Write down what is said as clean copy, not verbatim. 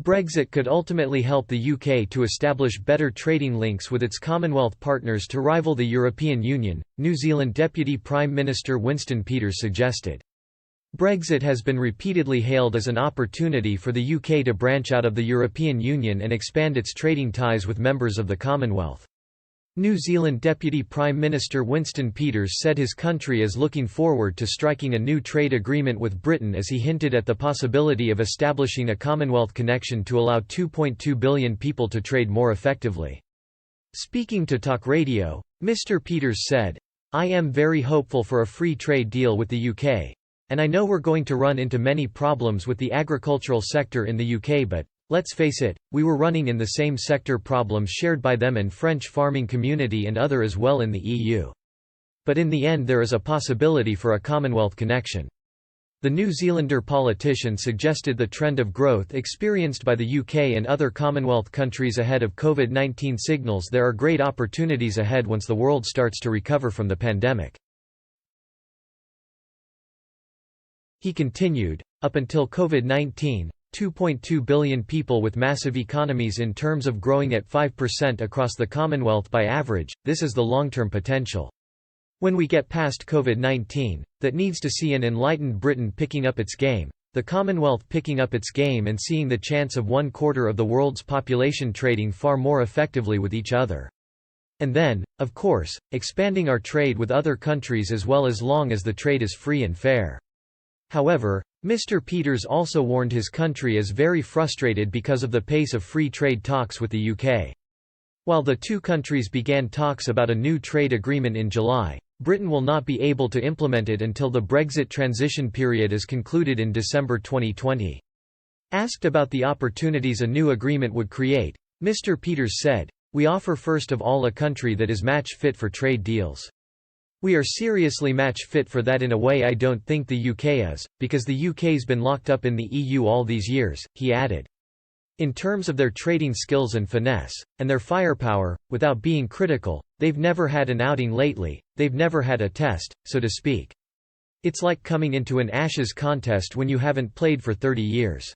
Brexit could ultimately help the UK to establish better trading links with its Commonwealth partners to rival the European Union, New Zealand Deputy Prime Minister Winston Peters suggested. Brexit has been repeatedly hailed as an opportunity for the UK to branch out of the European Union and expand its trading ties with members of the Commonwealth. New Zealand Deputy Prime Minister Winston Peters said his country is looking forward to striking a new trade agreement with Britain, as he hinted at the possibility of establishing a Commonwealth connection to allow 2.2 billion people to trade more effectively. Speaking to Talk Radio, Mr. Peters said, "I am very hopeful for a free trade deal with the UK. And I know we're going to run into many problems with the agricultural sector in the UK, but let's face it, we were running in the same sector problems shared by them and French farming community and other as well in the EU. But in the end there is a possibility for a Commonwealth connection." The New Zealander politician suggested the trend of growth experienced by the UK and other Commonwealth countries ahead of COVID-19 signals there are great opportunities ahead once the world starts to recover from the pandemic. He continued, "Up until COVID-19, 2.2 billion people with massive economies in terms of growing at 5% across the Commonwealth by average, this is the long-term potential. When we get past COVID-19, that needs to see an enlightened Britain picking up its game, the Commonwealth picking up its game and seeing the chance of 1/4 of the world's population trading far more effectively with each other. And then, of course, expanding our trade with other countries as well, as long as the trade is free and fair." However, Mr. Peters also warned his country is very frustrated because of the pace of free trade talks with the UK. While the two countries began talks about a new trade agreement in July, Britain will not be able to implement it until the Brexit transition period is concluded in December 2020. Asked about the opportunities a new agreement would create, Mr. Peters said, "We offer first of all a country that is match fit for trade deals. We are seriously match fit for that in a way I don't think the UK is, because the UK's been locked up in the EU all these years," he added. In terms of their trading skills and finesse, and their firepower, without being critical, they've never had an outing lately, they've never had a test, so to speak. It's like coming into an Ashes contest when you haven't played for 30 years.